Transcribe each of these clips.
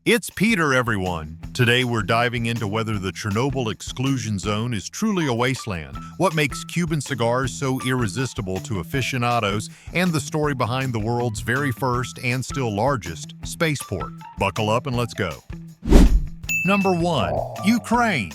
It's Peter, everyone. Today we're diving into whether the Chernobyl Exclusion Zone is truly a wasteland, what makes Cuban cigars so irresistible to aficionados, and the story behind the world's very first and still largest spaceport. Buckle up and let's go. Number 1. Ukraine.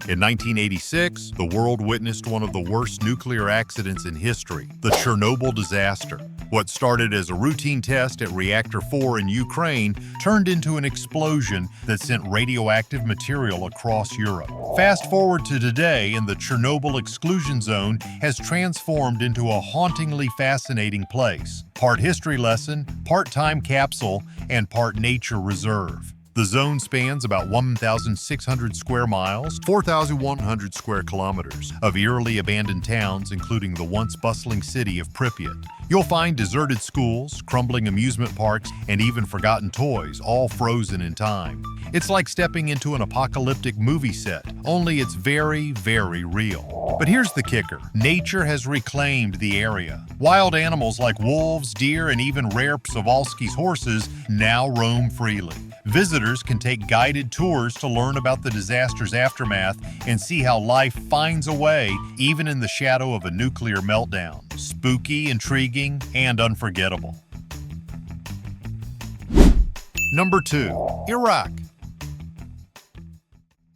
In 1986, the world witnessed one of the worst nuclear accidents in history, the Chernobyl disaster. What started as a routine test at Reactor 4 in Ukraine turned into an explosion that sent radioactive material across Europe. Fast forward to today, and the Chernobyl Exclusion Zone has transformed into a hauntingly fascinating place. Part history lesson, part time capsule, and part nature reserve. The zone spans about 1,600 square miles, 4,100 square kilometers, of eerily abandoned towns, including the once bustling city of Pripyat. You'll find deserted schools, crumbling amusement parks, and even forgotten toys, all frozen in time. It's like stepping into an apocalyptic movie set, only it's very, very real. But here's the kicker. Nature has reclaimed the area. Wild animals like wolves, deer, and even rare Przewalski's horses now roam freely. Visitors can take guided tours to learn about the disaster's aftermath and see how life finds a way even in the shadow of a nuclear meltdown. Spooky, intriguing, and unforgettable. Number 2. Iraq.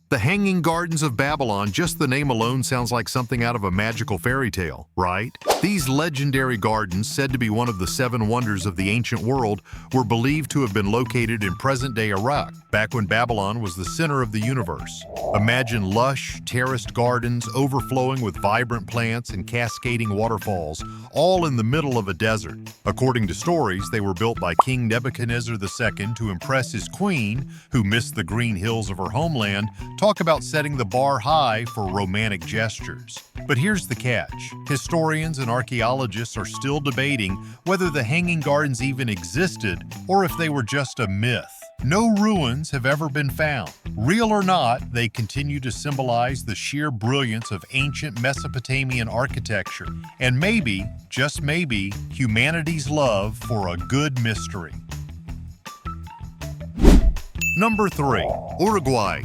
The Hanging Gardens of Babylon, just the name alone sounds like something out of a magical fairy tale, right? These legendary gardens, said to be one of the 7 wonders of the ancient world, were believed to have been located in present-day Iraq, back when Babylon was the center of the universe. Imagine lush, terraced gardens overflowing with vibrant plants and cascading waterfalls, all in the middle of a desert. According to stories, they were built by King Nebuchadnezzar II to impress his queen, who missed the green hills of her homeland. Talk about setting the bar high for romantic gestures. But here's the catch. Historians and archaeologists are still debating whether the Hanging Gardens even existed or if they were just a myth. No ruins have ever been found. Real or not, they continue to symbolize the sheer brilliance of ancient Mesopotamian architecture and maybe, just maybe, humanity's love for a good mystery. Number 3. Uruguay.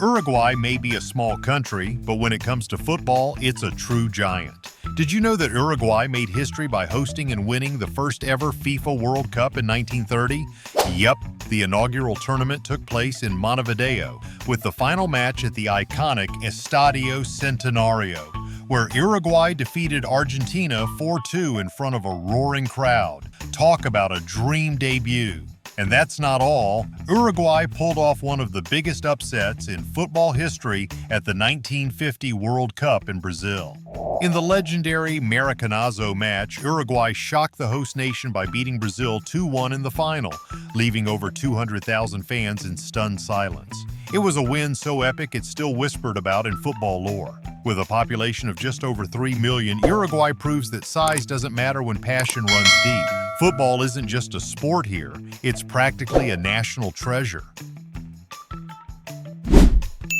Uruguay may be a small country, but when it comes to football, it's a true giant. Did you know that Uruguay made history by hosting and winning the first ever FIFA World Cup in 1930? Yep, the inaugural tournament took place in Montevideo, with the final match at the iconic Estadio Centenario, where Uruguay defeated Argentina 4-2 in front of a roaring crowd. Talk about a dream debut. And that's not all. Uruguay pulled off one of the biggest upsets in football history at the 1950 World Cup in Brazil. In the legendary Maracanazo match, Uruguay shocked the host nation by beating Brazil 2-1 in the final, leaving over 200,000 fans in stunned silence. It was a win so epic it's still whispered about in football lore. With a population of just over 3 million, Uruguay proves that size doesn't matter when passion runs deep. Football isn't just a sport here, it's practically a national treasure.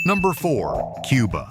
Number 4. Cuba.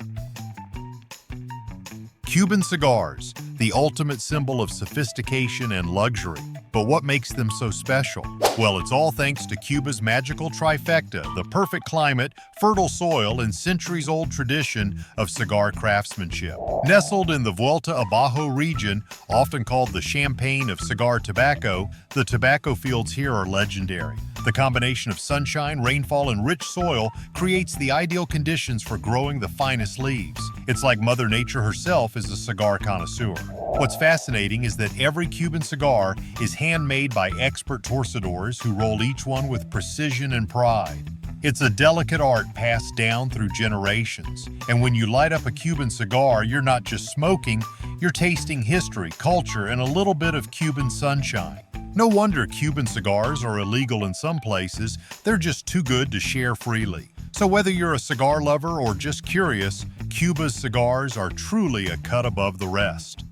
Cuban cigars, the ultimate symbol of sophistication and luxury. But what makes them so special? Well, it's all thanks to Cuba's magical trifecta, the perfect climate, fertile soil, and centuries-old tradition of cigar craftsmanship. Nestled in the Vuelta Abajo region, often called the Champagne of cigar tobacco, the tobacco fields here are legendary. The combination of sunshine, rainfall, and rich soil creates the ideal conditions for growing the finest leaves. It's like Mother Nature herself is a cigar connoisseur. What's fascinating is that every Cuban cigar is handmade by expert torcedores who roll each one with precision and pride. It's a delicate art passed down through generations. And when you light up a Cuban cigar, you're not just smoking, you're tasting history, culture, and a little bit of Cuban sunshine. No wonder Cuban cigars are illegal in some places, they're just too good to share freely. So whether you're a cigar lover or just curious, Cuba's cigars are truly a cut above the rest.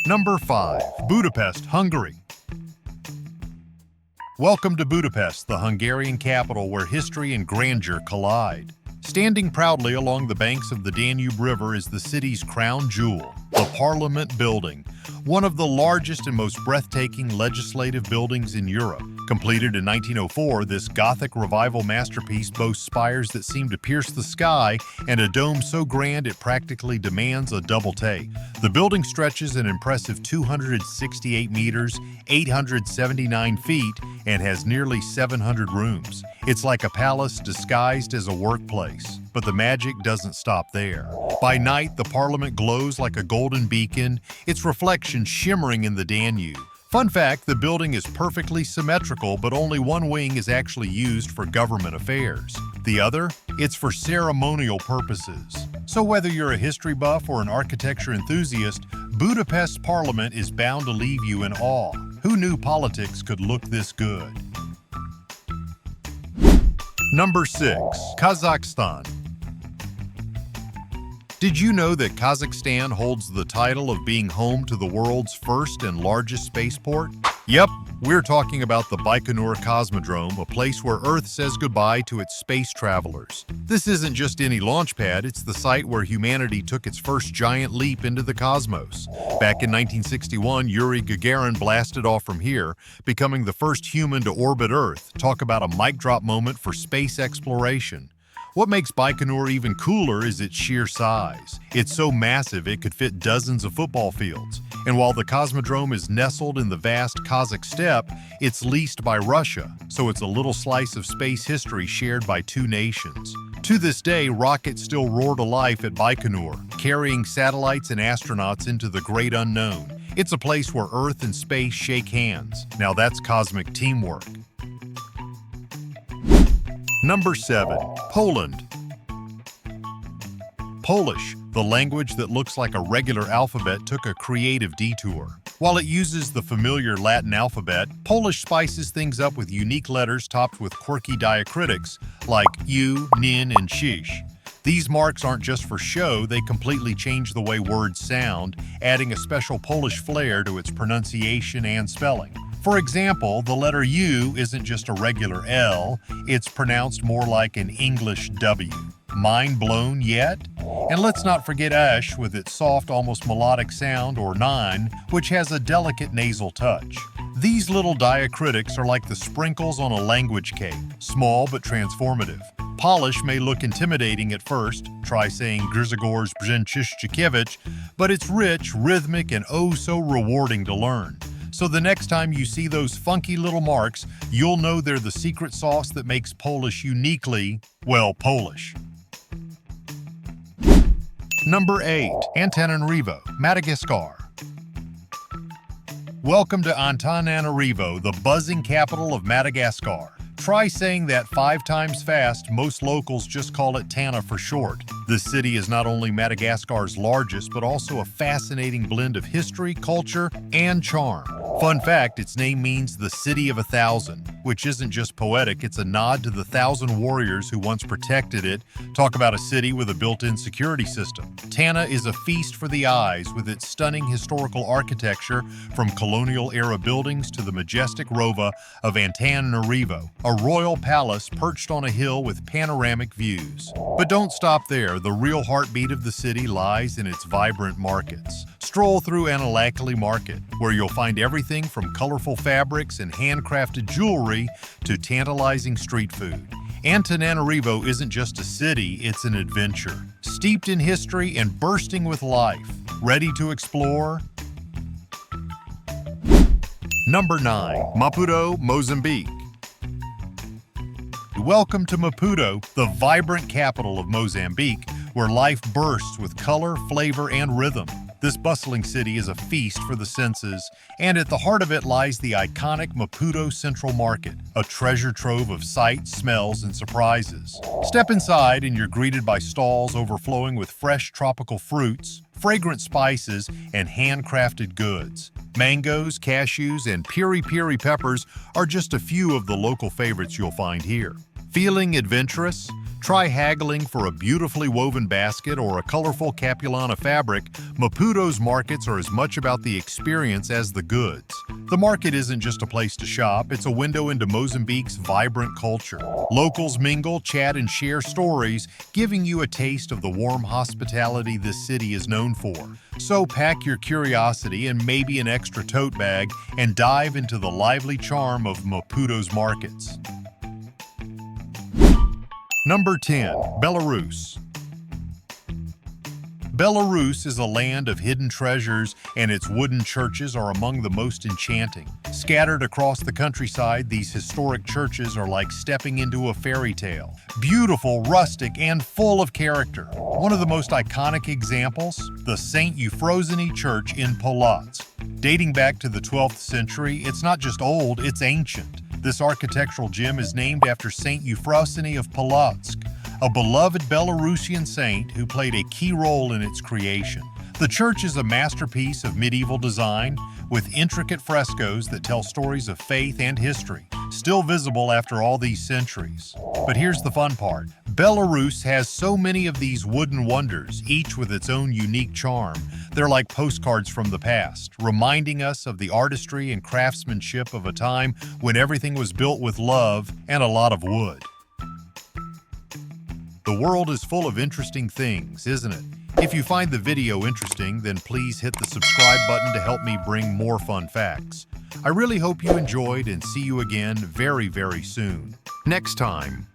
Number 5. Budapest, Hungary. Welcome to Budapest, the Hungarian capital where history and grandeur collide. Standing proudly along the banks of the Danube River is the city's crown jewel, the Parliament Building, one of the largest and most breathtaking legislative buildings in Europe. Completed in 1904, this Gothic revival masterpiece boasts spires that seem to pierce the sky and a dome so grand it practically demands a double take. The building stretches an impressive 268 meters, 879 feet, and has nearly 700 rooms. It's like a palace disguised as a workplace. But the magic doesn't stop there. By night, the Parliament glows like a golden beacon, its reflection shimmering in the Danube. Fun fact, the building is perfectly symmetrical, but only one wing is actually used for government affairs. The other? It's for ceremonial purposes. So whether you're a history buff or an architecture enthusiast, Budapest's Parliament is bound to leave you in awe. Who knew politics could look this good? Number 6. Kazakhstan. Did you know that Kazakhstan holds the title of being home to the world's first and largest spaceport? Yep, we're talking about the Baikonur Cosmodrome, a place where Earth says goodbye to its space travelers. This isn't just any launch pad, it's the site where humanity took its first giant leap into the cosmos. Back in 1961, Yuri Gagarin blasted off from here, becoming the first human to orbit Earth. Talk about a mic drop moment for space exploration. What makes Baikonur even cooler is its sheer size. It's so massive it could fit dozens of football fields. And while the Cosmodrome is nestled in the vast Kazakh steppe, it's leased by Russia, so it's a little slice of space history shared by two nations. To this day, rockets still roar to life at Baikonur, carrying satellites and astronauts into the great unknown. It's a place where Earth and space shake hands. Now that's cosmic teamwork. Number 7. Poland. Polish, the language that looks like a regular alphabet, took a creative detour. While it uses the familiar Latin alphabet, Polish spices things up with unique letters topped with quirky diacritics like U, Nin, and Shish. These marks aren't just for show, they completely change the way words sound, adding a special Polish flair to its pronunciation and spelling. For example, the letter U isn't just a regular L, it's pronounced more like an English W. Mind blown yet? And let's not forget Sh with its soft, almost melodic sound, or Nine, which has a delicate nasal touch. These little diacritics are like the sprinkles on a language cake, small but transformative. Polish may look intimidating at first, try saying Grzegorz Brzęczyszczykiewicz, but it's rich, rhythmic, and oh so rewarding to learn. So the next time you see those funky little marks, you'll know they're the secret sauce that makes Polish uniquely, well, Polish. Number 8. Antananarivo, Madagascar. Welcome to Antananarivo, the buzzing capital of Madagascar. Try saying that 5 times fast, most locals just call it Tana for short. This city is not only Madagascar's largest, but also a fascinating blend of history, culture, and charm. Fun fact, its name means the City of 1,000, which isn't just poetic, it's a nod to the 1,000 warriors who once protected it. Talk about a city with a built-in security system. Tana is a feast for the eyes with its stunning historical architecture, from colonial-era buildings to the majestic Rova of Antananarivo, a royal palace perched on a hill with panoramic views. But don't stop there. The real heartbeat of the city lies in its vibrant markets. Stroll through Analakali Market, where you'll find everything from colorful fabrics and handcrafted jewelry to tantalizing street food. Antananarivo isn't just a city, it's an adventure. Steeped in history and bursting with life. Ready to explore? Number 9. Maputo, Mozambique. Welcome to Maputo, the vibrant capital of Mozambique, where life bursts with color, flavor, and rhythm. This bustling city is a feast for the senses, and at the heart of it lies the iconic Maputo Central Market, a treasure trove of sights, smells, and surprises. Step inside and you're greeted by stalls overflowing with fresh tropical fruits, fragrant spices, and handcrafted goods. Mangoes, cashews, and piri-piri peppers are just a few of the local favorites you'll find here. Feeling adventurous? Try haggling for a beautifully woven basket or a colorful capulana fabric. Maputo's markets are as much about the experience as the goods. The market isn't just a place to shop, it's a window into Mozambique's vibrant culture. Locals mingle, chat, and share stories, giving you a taste of the warm hospitality this city is known for. So pack your curiosity and maybe an extra tote bag and dive into the lively charm of Maputo's markets. Number 10. Belarus. Belarus is a land of hidden treasures, and its wooden churches are among the most enchanting. Scattered across the countryside, these historic churches are like stepping into a fairy tale. Beautiful, rustic, and full of character. One of the most iconic examples, the St. Euphrosyne Church in Polotsk. Dating back to the 12th century, it's not just old, it's ancient. This architectural gem is named after St. Euphrosyne of Polotsk, a beloved Belarusian saint who played a key role in its creation. The church is a masterpiece of medieval design, with intricate frescoes that tell stories of faith and history, still visible after all these centuries. But here's the fun part. Belarus has so many of these wooden wonders, each with its own unique charm. They're like postcards from the past, reminding us of the artistry and craftsmanship of a time when everything was built with love and a lot of wood. The world is full of interesting things, isn't it? If you find the video interesting, then please hit the subscribe button to help me bring more fun facts. I really hope you enjoyed and see you again very, very soon. Next time.